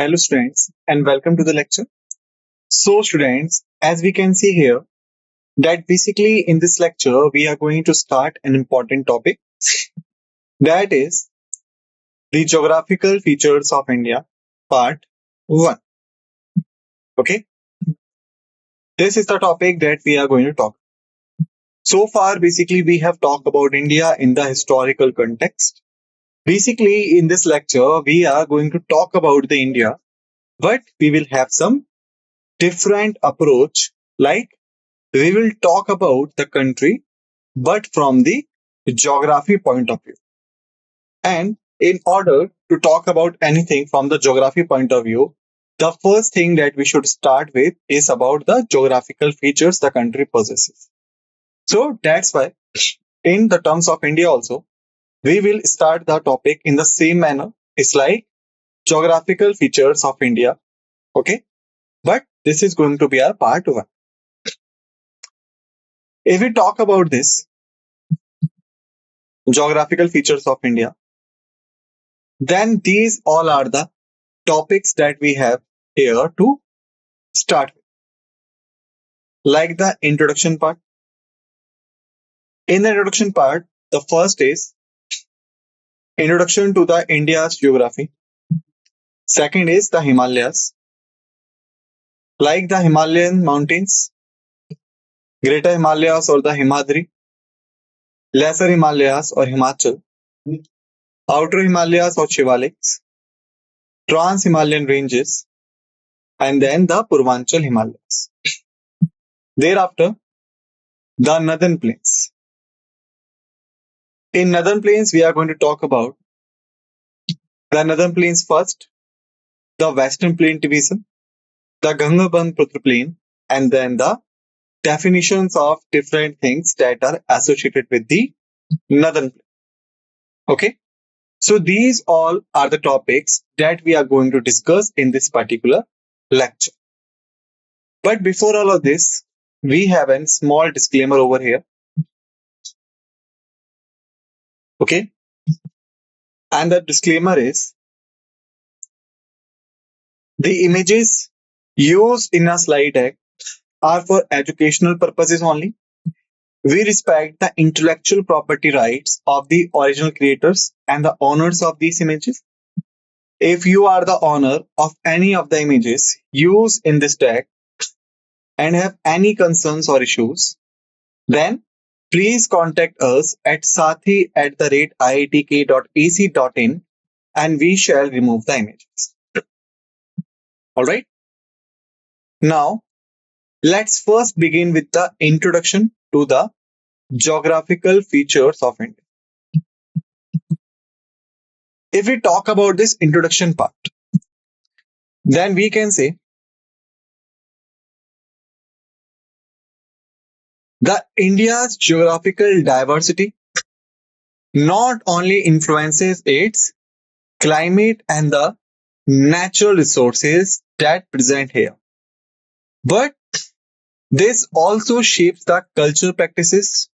Hello students and welcome to the lecture. So students, as we can see here that basically in this lecture we are going to start an important topic, that is the geographical features of India part 1. Okay, this is the topic that we are going to talk. So far basically we have talked about India in the historical context. Basically in this lecture we are going to talk about the India, but we will have some different approach, like we will talk about the country but from the geography point of view. And in order to talk about anything from the geography point of view, the first thing that we should start with is about the geographical features the country possesses. So that's why in the terms of India also, we will start the topic in the same manner. It's like geographical features of India. Okay. But this is going to be our part 1. If we talk about this geographical features of India, then these all are the topics that we have here to start with. Like the introduction part. In the introduction part, the first is introduction to the India's geography. Second is the Himalayas. Like the Himalayan mountains, Greater Himalayas or the Himadri, Lesser Himalayas or Himachal, Outer Himalayas or Shivaliks, Trans-Himalayan ranges, and then the Purvanchal Himalayas. Thereafter, the Northern Plains. In Northern Plains, we are going to talk about the Northern Plains first, the Western Plain Division, the Ganga-Brahmaputra Plain, and then the definitions of different things that are associated with the Northern Plain. Okay, so these all are the topics that we are going to discuss in this particular lecture. But before all of this, we have a small disclaimer over here. Okay, and the disclaimer is the images used in a slide deck are for educational purposes only. We respect the intellectual property rights of the original creators and the owners of these images. If you are the owner of any of the images used in this deck and have any concerns or issues, then please contact us at sathee@iitk.ac.in and we shall remove the images. Alright. Now, let's first begin with the introduction to the geographical features of India. If we talk about this introduction part, then we can say the India's geographical diversity not only influences its climate and the natural resources that present here, but this also shapes the cultural practices,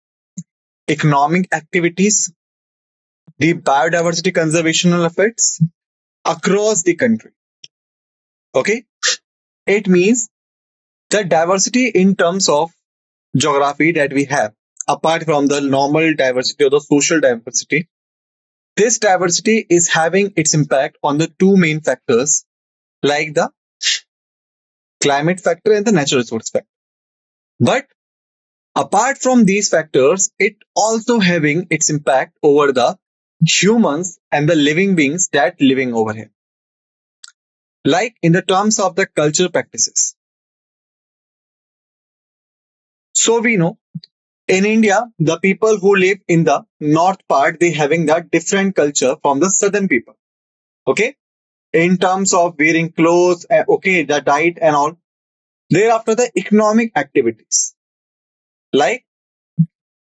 economic activities, the biodiversity conservational efforts across the country. Okay, it means the diversity in terms of geography that we have, apart from the normal diversity or the social diversity, this diversity is having its impact on the two main factors, like the climate factor and the natural resource factor. But apart from these factors, it also having its impact over the humans and the living beings that living over here. Like in the terms of the cultural practices. So we know in India, the people who live in the north part, they having that different culture from the southern people. Okay, in terms of wearing clothes, okay, the diet and all. Thereafter, the economic activities, like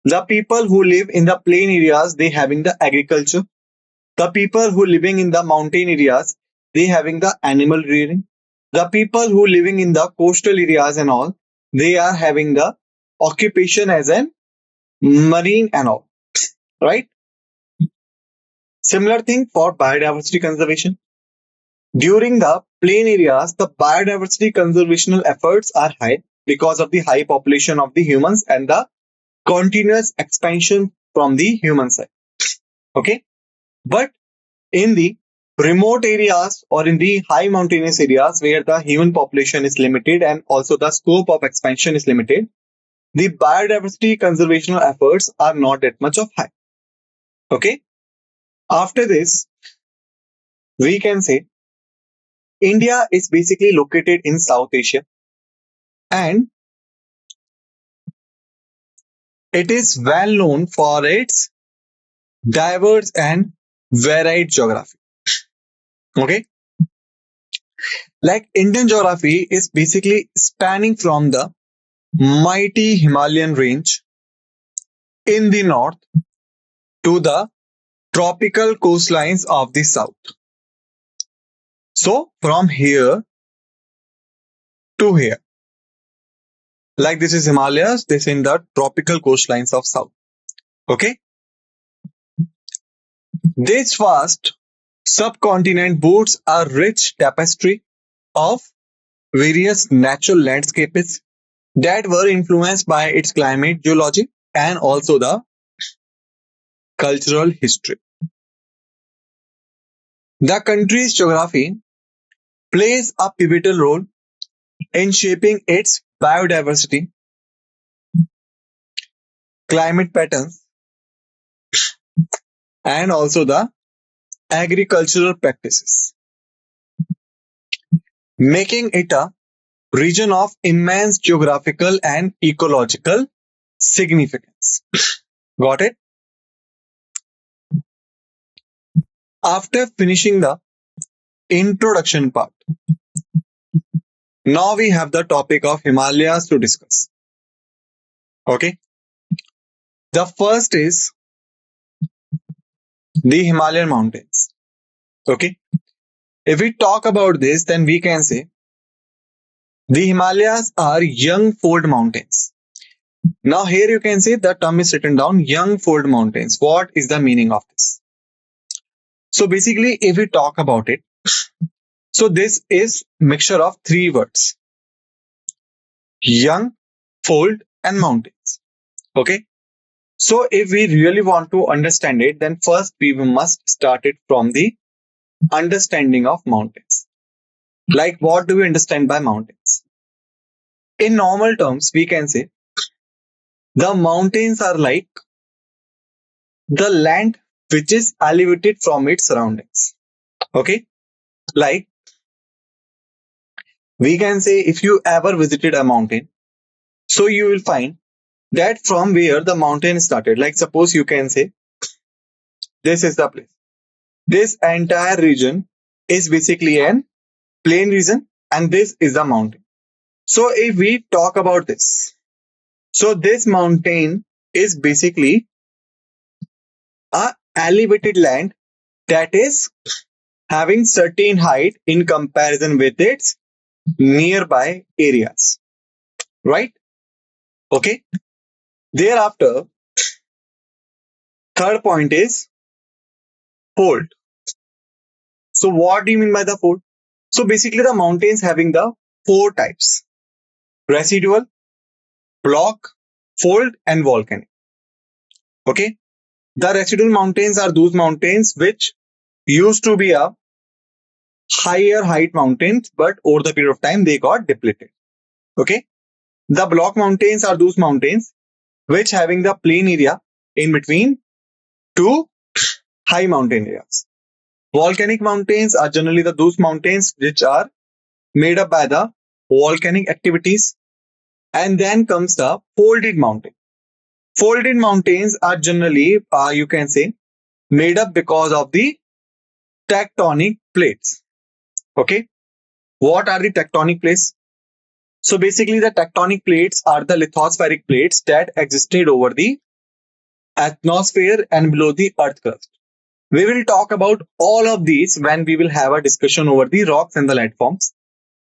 the people who live in the plain areas, they having the agriculture. The people who living in the mountain areas, they having the animal rearing. The people who living in the coastal areas and all, they are having the occupation as an marine and all, right? Similar thing for biodiversity conservation. During the plain areas, the biodiversity conservational efforts are high because of the high population of the humans and the continuous expansion from the human side. Okay, but in the remote areas or in the high mountainous areas where the human population is limited and also the scope of expansion is limited, the biodiversity conservational efforts are not that much of high. Okay, after this, we can say India is basically located in South Asia and it is well known for its diverse and varied geography. Okay, like Indian geography is basically spanning from the mighty Himalayan range in the north to the tropical coastlines of the south. So from here to here, like this is Himalayas, this in the tropical coastlines of south. Okay, this vast subcontinent boasts a rich tapestry of various natural landscapes that were influenced by its climate, geology, and also the cultural history. The country's geography plays a pivotal role in shaping its biodiversity, climate patterns, and also the agricultural practices, making it a region of immense geographical and ecological significance. Got it? After finishing the introduction part, now we have the topic of Himalayas to discuss. Okay. The first is the Himalayan mountains. Okay. If we talk about this, then we can say the Himalayas are young fold mountains. Now here you can see the term is written down, young fold mountains. What is the meaning of this? So basically, if we talk about it, so this is mixture of three words: young, fold, and mountains. Okay. So if we really want to understand it, then first we must start it from the understanding of mountains. Like, what do we understand by mountains? In normal terms, we can say the mountains are like the land which is elevated from its surroundings. Okay. Like, we can say if you ever visited a mountain, so you will find that from where the mountain started, like suppose you can say this is the place. This entire region is basically an plain region and this is the mountain. So if we talk about this, so this mountain is basically a elevated land that is having certain height in comparison with its nearby areas, right? Okay. Thereafter, third point is fold. So what do you mean by the fold? So basically the mountains having the four types: residual, block, fold, and volcanic. Okay. The residual mountains are those mountains which used to be a higher height mountains, but over the period of time they got depleted. Okay. The block mountains are those mountains which having the plain area in between two high mountain areas. Volcanic mountains are generally those mountains which are made up by the volcanic activities. And then comes the folded mountain. Folded mountains are generally, you can say, made up because of the tectonic plates. Okay. What are the tectonic plates? So basically the tectonic plates are the lithospheric plates that existed over the atmosphere and below the earth crust. We will talk about all of these when we will have a discussion over the rocks and the landforms.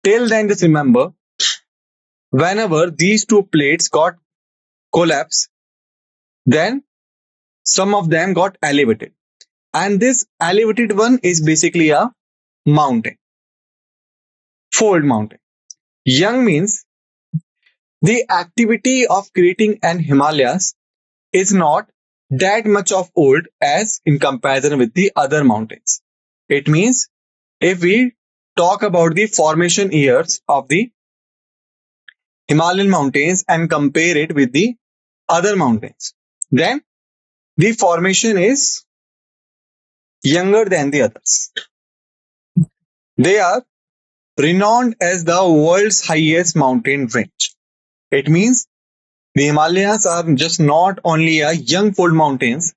Till then, just remember, whenever these two plates got collapsed, then some of them got elevated. And this elevated one is basically a mountain. fold mountain. Young means the activity of creating an Himalayas is not that much of old as in comparison with the other mountains. It means if we talk about the formation years of the Himalayan mountains and compare it with the other mountains, then the formation is younger than the others. They are renowned as the world's highest mountain range. It means the Himalayas are just not only a young fold mountains,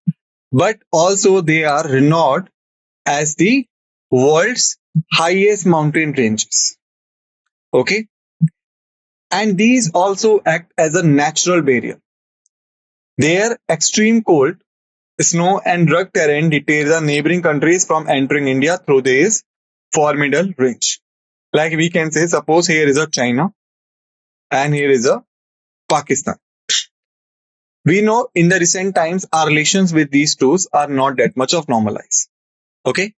but also they are renowned as the world's highest mountain ranges. Okay. And these also act as a natural barrier. Their extreme cold, snow and rugged terrain deter the neighboring countries from entering India through this formidable range. Like we can say, suppose here is a China and here is a Pakistan. We know in the recent times our relations with these two are not that much of normalized. Okay.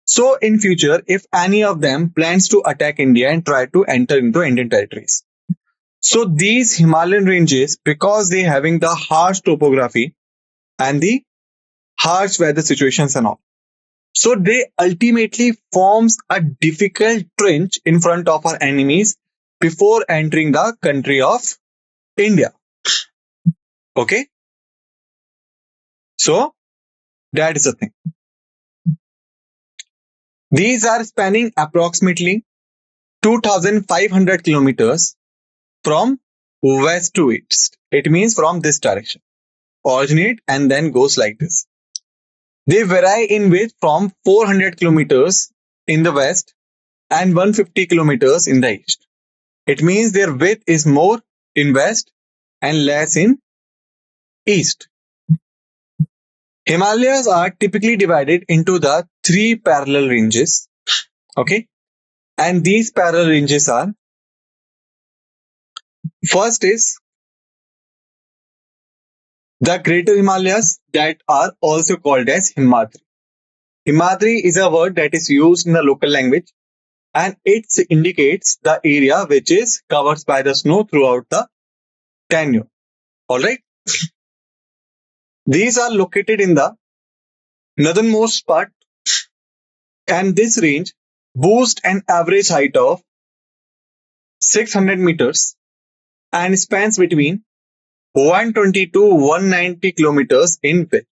So in future, if any of them plans to attack India and try to enter into Indian territories, so these Himalayan ranges, because they having the harsh topography and the harsh weather situations and all, so they ultimately forms a difficult trench in front of our enemies before entering the country of India. Okay. So that is the thing. These are spanning approximately 2,500 kilometers from west to east. It means from this direction. Originate and then goes like this. They vary in width from 400 kilometers in the west and 150 kilometers in the east. It means their width is more in west and less in east. Himalayas are typically divided into the three parallel ranges. Okay. And these parallel ranges are, first is the Greater Himalayas that are also called as Himadri. Himadri is a word that is used in the local language and it indicates the area which is covered by the snow throughout the tenure. Alright. These are located in the northernmost part and this range boasts an average height of 600 meters and spans between 120 to 190 kilometers in width.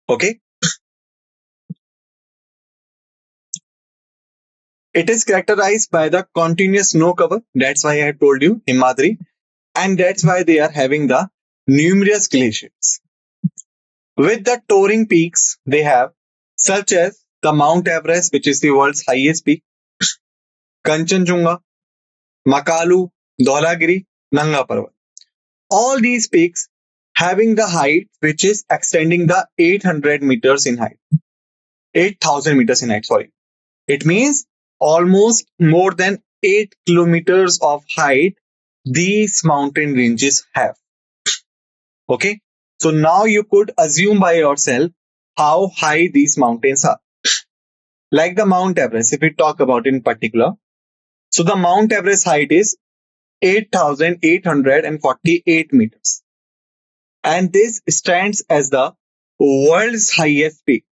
Okay. It is characterized by the continuous snow cover. That's why I told you Himadri. And that's why they are having the numerous glaciers. With the towering peaks they have, such as the Mount Everest, which is the world's highest peak, Kanchenjunga, Makalu, Dholagiri, Nanga Parvat. All these peaks having the height which is extending the 800 meters in height. 8,000 meters in height, sorry. It means almost more than 8 kilometers of height these mountain ranges have. Okay. So now you could assume by yourself how high these mountains are. Like the Mount Everest, if we talk about in particular. So the Mount Everest height is 8,848 meters. And this stands as the world's highest peak.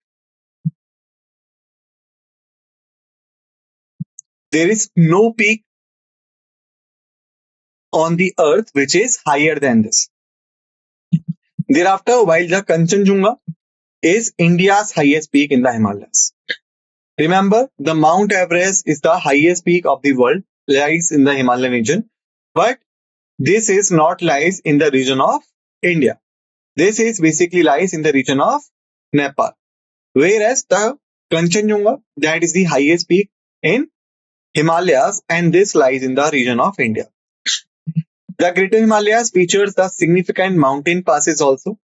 There is no peak on the earth which is higher than this. Thereafter, while the Kanchenjunga is India's highest peak in the Himalayas. Remember, the Mount Everest is the highest peak of the world, lies in the Himalayan region, but this is not lies in the region of India. This is basically lies in the region of Nepal. Whereas the Kanchenjunga, that is the highest peak in Himalayas, and this lies in the region of India. The Greater Himalayas features the significant mountain passes also.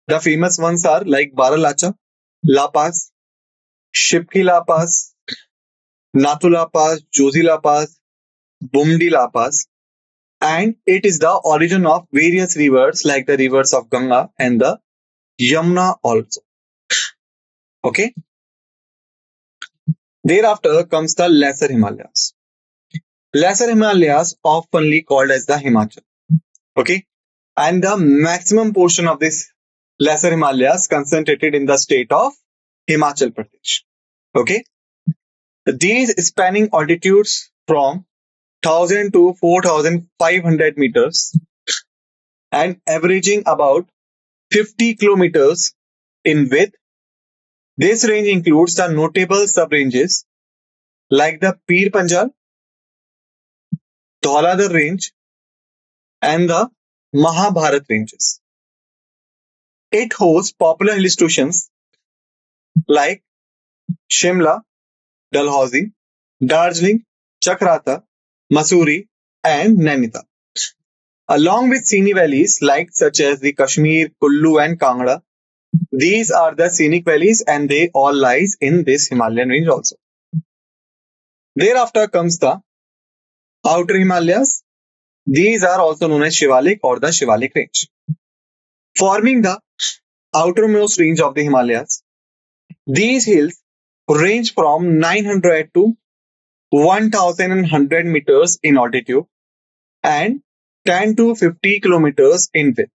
The famous ones are like Baralacha, La Pass, Shipki La Pass, Nathu La Pass, Josi La Pass, Bumdi La Pass, and it is the origin of various rivers like the rivers of Ganga and the Yamuna also. Okay. Thereafter comes the Lesser Himalayas. Lesser Himalayas, oftenly called as the Himachal. Okay, and the maximum portion of this Lesser Himalayas concentrated in the state of Himachal Pradesh. Okay, these spanning altitudes from 1000 to 4500 meters and averaging about 50 kilometers in width. This range includes the notable sub-ranges like the Pir Panjal, Dhauladhar range, and the Mahabharat ranges. It hosts popular hill stations like Shimla, Dalhousie, Darjeeling, Chakrata, Mussoorie, and Nainital, along with scenic valleys like such as the Kashmir, Kullu, and Kangra. These are the scenic valleys, and they all lies in this Himalayan range also. Thereafter comes the outer Himalayas. These are also known as Shivalik or the Shivalik range. Forming the outermost range of the Himalayas, these hills range from 900 to 1100 meters in altitude and 10 to 50 kilometers in width.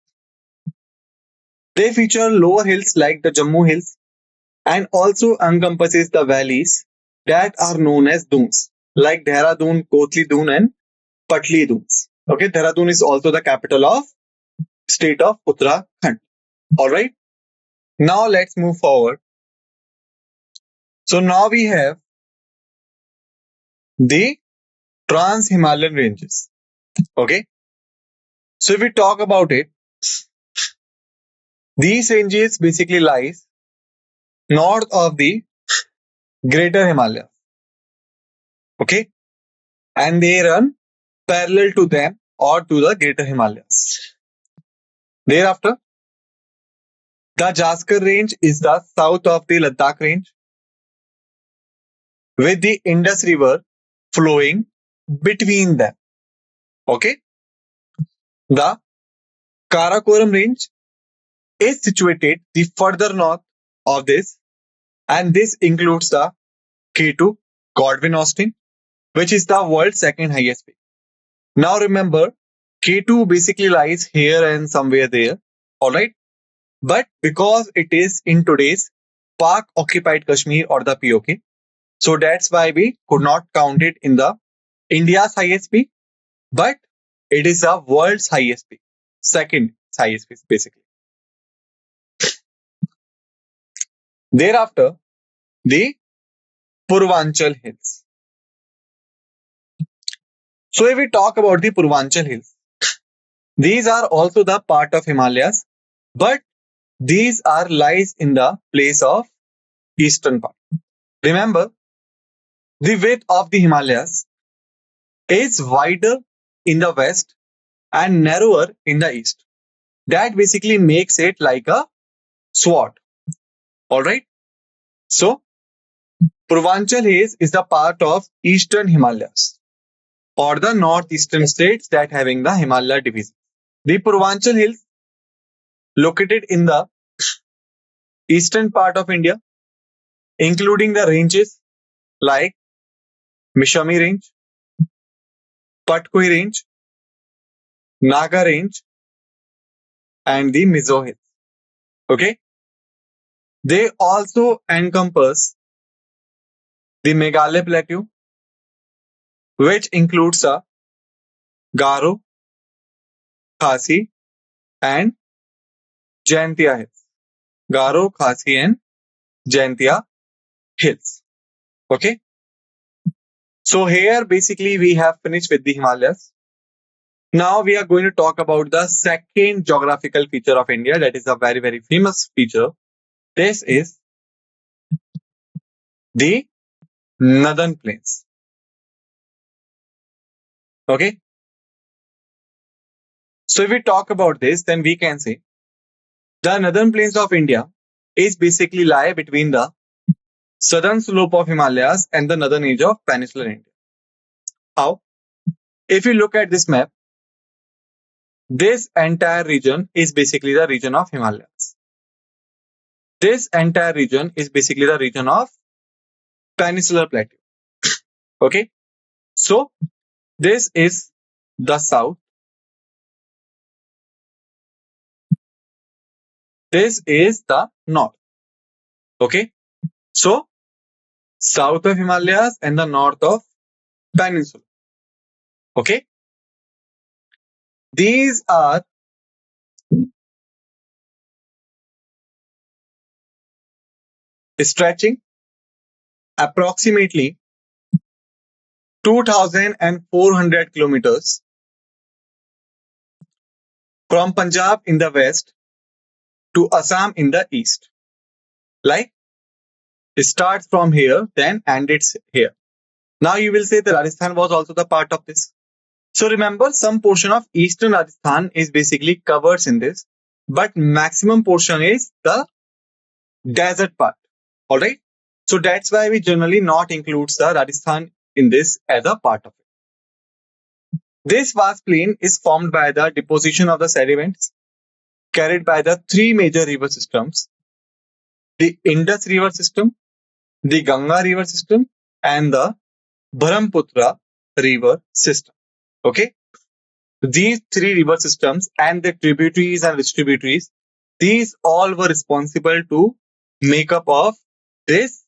They feature lower hills like the Jammu Hills and also encompasses the valleys that are known as dunes like Dehradun, Kotli Dun, and Patli Dunes. Okay, Dehradun is also the capital of state of Uttarakhand. All right. Now let's move forward. So now we have the Trans-Himalayan ranges. Okay. So if we talk about it, these ranges basically lies north of the Greater Himalayas. Okay. And they run parallel to them or to the Greater Himalayas. Thereafter, the Jaskar range is the south of the Ladakh range, with the Indus River flowing between them. Okay. The Karakoram range is situated the further north of this, and this includes the K2 Godwin Austen, which is the world's second highest peak. Now remember, K2 basically lies here and somewhere there. All right. But because it is in today's Pak occupied Kashmir or the POK, so that's why we could not count it in the India's highest peak, but it is the world's highest peak, second highest peak basically. Thereafter, the Purvanchal Hills. So if we talk about the Purvanchal Hills, these are also the part of Himalayas, but these are lies in the place of eastern part. Remember, the width of the Himalayas is wider in the west and narrower in the east. That basically makes it like a sword. All right. So, Purvanchal Hills is the part of eastern Himalayas or the northeastern states that having the Himalaya division. The Purvanchal Hills located in the eastern part of India, including the ranges like Mishami Range, Patkoi Range, Naga Range, and the Mizo Hills. Okay. They also encompass the Meghalaya Plateau, which includes the Garo, Khasi, and Jaintia Hills. Garo, Khasi, and Jaintia Hills. Okay. So here basically we have finished with the Himalayas. Now we are going to talk about the second geographical feature of India, that is a very, very famous feature. This is the Northern Plains. Okay. So if we talk about this, then we can say the Northern Plains of India is basically lie between the southern slope of Himalayas and the northern edge of peninsular India. How? If you look at this map, this entire region is basically the region of Himalayas. This entire region is basically the region of peninsular plateau. Okay, so this is the south, this is the north. Okay, so south of Himalayas and the north of peninsula. Okay, these are stretching approximately 2,400 kilometers from Punjab in the west to Assam in the east. Like, it starts from here, then and it's here. Now you will say that Rajasthan was also the part of this. So remember, some portion of eastern Rajasthan is basically covers in this, but maximum portion is the desert part. All right. So that's why we generally not includes the Rajasthan in this as a part of it. This vast plain is formed by the deposition of the sediments carried by the three major river systems: the Indus river system, the Ganga river system, and the Brahmaputra river system. Okay. These three river systems and the tributaries and distributaries, these all were responsible to make up of this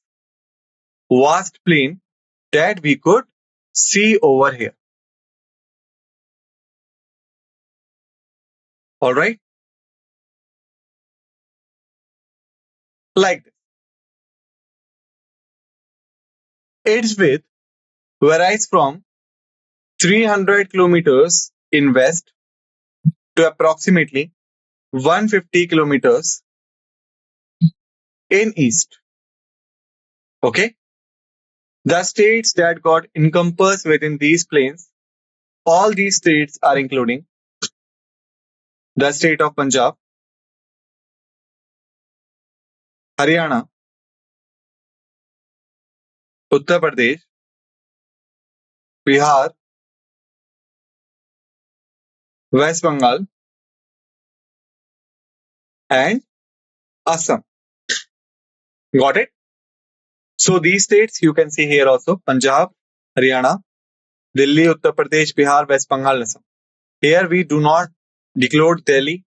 vast plain that we could see over here. All right. Like this. Its width varies from 300 kilometers in west to approximately 150 kilometers in east. Okay. The states that got encompassed within these plains, all these states are including the state of Punjab, Haryana, Uttar Pradesh, Bihar, West Bengal, and Assam. Got it? So these states you can see here also: Punjab, Haryana, Delhi, Uttar Pradesh, Bihar, West Bengal, Assam. Here we do not declare Delhi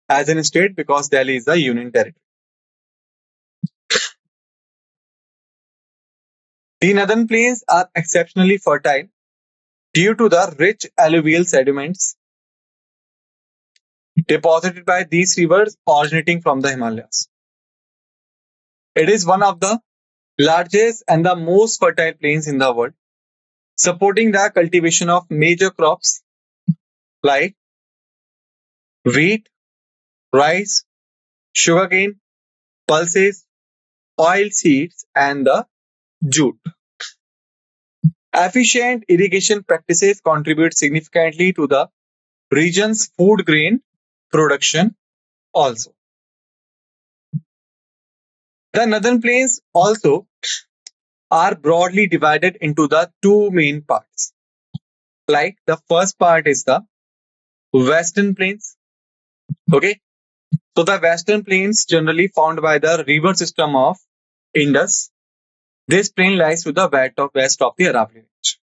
as a state because Delhi is a union territory. The northern plains are exceptionally fertile due to the rich alluvial sediments deposited by these rivers originating from the Himalayas. It is one of the largest and the most fertile plains in the world, supporting the cultivation of major crops like wheat, rice, sugarcane, pulses, oil seeds, and the jute. Efficient irrigation practices contribute significantly to the region's food grain production also. The northern plains also are broadly divided into the two main parts. Like, the first part is the western plains. Okay. So the western plains generally found by the river system of Indus. This plain lies to the west of the Aravalli Range.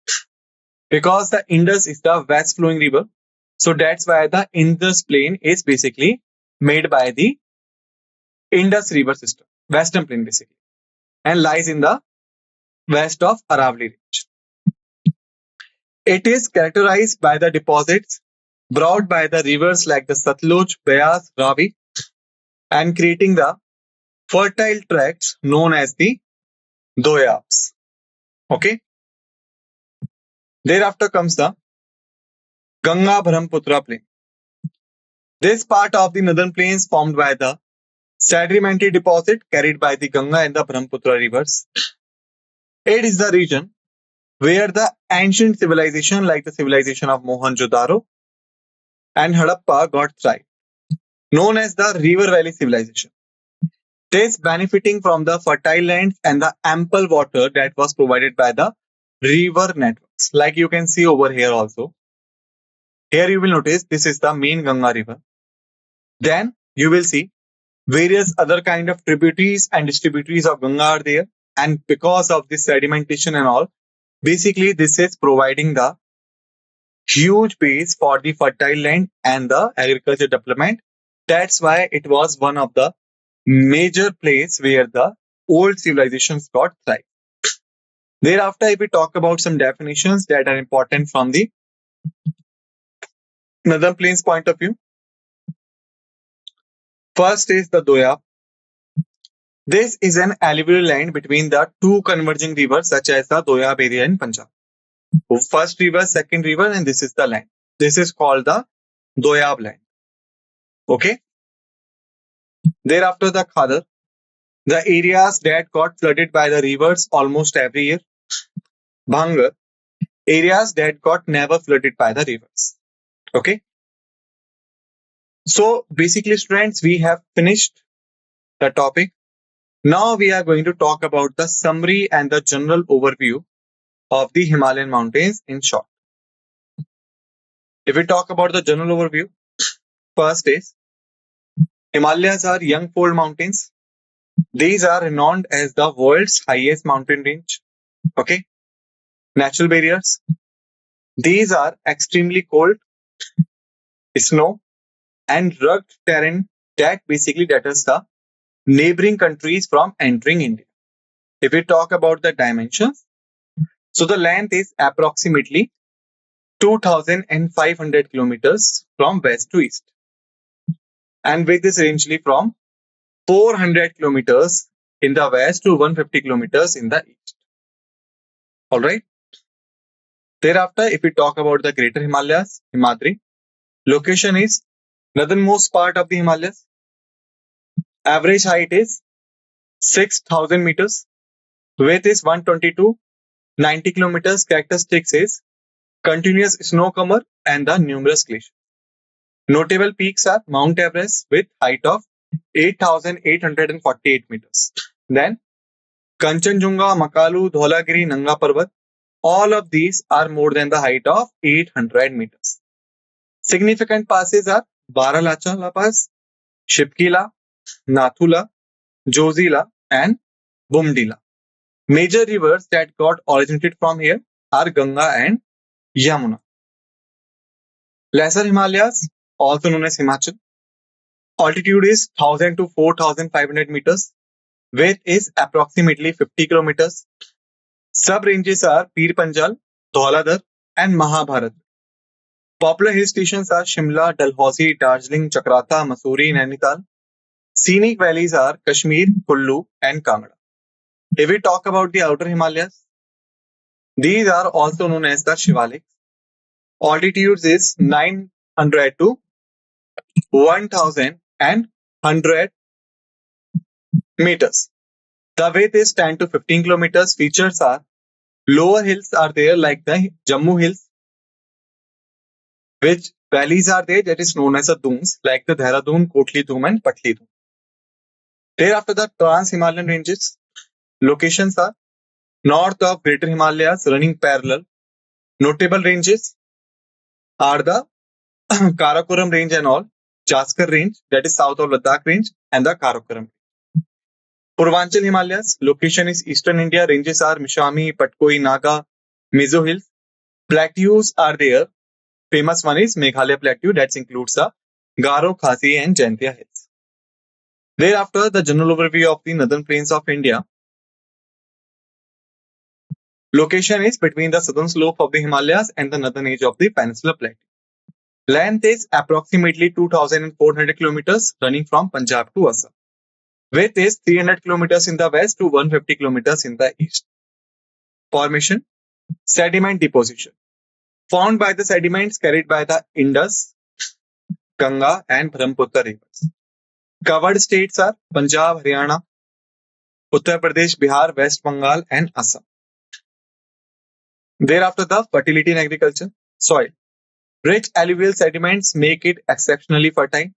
Because the Indus is the west flowing river, so that's why the Indus plain is basically made by the Indus river system, western plain basically, and lies in the west of Aravalli Range. It is characterized by the deposits brought by the rivers like the Satluj, Beas, Ravi, and creating the fertile tracts known as the Doyabs. Okay. Thereafter comes the Ganga Brahmaputra plain. This part of the northern plains formed by the sedimentary deposit carried by the Ganga and the Brahmaputra rivers. It is the region where the ancient civilization like the civilization of Mohenjo-daro and Harappa got thrived, known as the River Valley civilization. This benefiting from the fertile lands and the ample water that was provided by the river networks. Like you can see over here also. Here you will notice this is the main Ganga river. Then you will see various other kind of tributaries and distributaries of Ganga are there. and because of this sedimentation and all, basically this is providing the huge base for the fertile land and the agriculture development. That's why it was one of the major place where the old civilizations got thrived. Thereafter, if we talk about some definitions that are important from the Northern Plains point of view, first is the Doab. This is an alluvial land between the two converging rivers such as the Doab area in Punjab. First river, second river, and this is the land. This is called the Doab land. Okay. Thereafter, the Khadar. The areas that got flooded by the rivers almost every year. Bhangar. Areas that got never flooded by the rivers. Okay. So basically, students, we have finished the topic. Now we are going to talk about the summary and the general overview of the Himalayan mountains in short. If we talk about the general overview, first is Himalayas are young fold mountains. These are renowned as the world's highest mountain range. Okay. Natural barriers. These are extremely cold, snow, and rugged terrain that basically deters the neighboring countries from entering India. If we talk about the dimensions, so the length is approximately 2,500 kilometers from west to east, and width is rangely from 400 kilometers in the west to 150 kilometers in the east. All right. Thereafter, if we talk about the Greater Himalayas, Himadri, location is northernmost part of the Himalayas. Average height is 6,000 meters. Width is 122, 90 kilometers. Characteristics is continuous snow cover and the numerous glaciers. Notable peaks are Mount Everest with height of 8,848 meters. Then Kanchenjunga, Makalu, Dholagiri, Nanga Parbat. All of these are more than the height of 800 meters. Significant passes are Baralacha Pass, Shipkila, Nathula, Jozila, and Bumdila. Major rivers that got originated from here are Ganga and Yamuna. Lesser Himalayas, also known as Himachal. Altitude is 1,000 to 4,500 meters. Width is approximately 50 kilometers. Sub-ranges are Pir Panjal, Dhauladhar, and Mahabharat. Popular hill stations are Shimla, Dalhousie, Darjeeling, Chakrata, Mussoorie, Nainital. Scenic valleys are Kashmir, Kullu, and Kangra. If we talk about the outer Himalayas, these are also known as the Shivaliks. Altitudes is 900 to 1,100 meters. The width is 10 to 15 kilometers. Features are lower hills are there like the Jammu Hills, which valleys are there that is known as the Dooms like the Dehradun, Kotli Doom and Patli Doom. Thereafter the Trans-Himalayan ranges. Locations are north of Greater Himalayas running parallel. Notable ranges are the Karakoram range and all, Jaskar range that is south of Ladakh range and the Karakoram. Purvanchal Himalayas, location is eastern India. Ranges are Mishami, Patkoi, Naga, Mizo Hills. Plateaus are there. Famous one is Meghalaya Plateau that includes the Garo, Khasi and Jaintia Hills. Thereafter, the general overview of the northern plains of India. Location is between the southern slope of the Himalayas and the northern edge of the Peninsular Plateau. Length is approximately 2,400 kilometers running from Punjab to Assam. Width is 300 kilometers in the west to 150 kilometers in the east. Formation, sediment deposition. Formed by the sediments carried by the Indus, Ganga and Brahmaputra rivers. Covered states are Punjab, Haryana, Uttar Pradesh, Bihar, West Bengal and Assam. Thereafter, the fertility in agriculture. Soil. Rich alluvial sediments make it exceptionally fertile.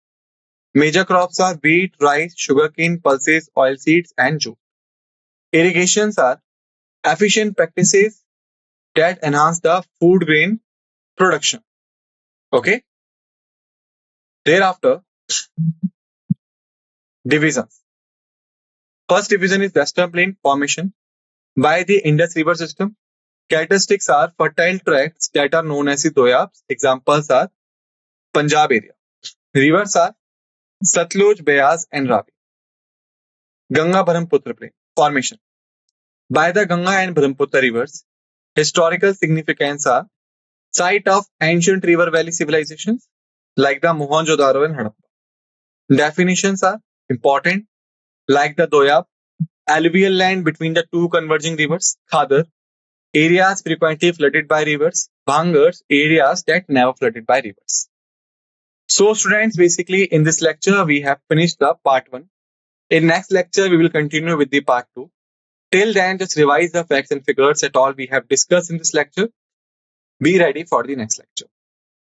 Major crops are wheat, rice, sugarcane, pulses, oilseeds, and jute. Irrigations are efficient practices that enhance the food grain production. Okay. Thereafter, divisions. First division is Western Plain formation. by the Indus River system. Characteristics are fertile tracts that are known as the doyabs. Examples are Punjab area. Rivers are Satluj, Beas, and Ravi. Ganga Brahmaputra plain formation by the Ganga and Brahmaputra rivers. Historical significance are site of ancient river valley civilizations like the Mohenjo-daro and Harappa. Definitions are important like the Doyab, alluvial land between the two converging rivers, Khadar, areas frequently flooded by rivers, Bhangars, areas that never flooded by rivers. So students, basically in this lecture, we have finished the part 1. In next lecture, we will continue with the part 2. Till then, just revise the facts and figures at all we have discussed in this lecture. Be ready for the next lecture.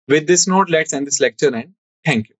With this note, let's end this lecture and thank you.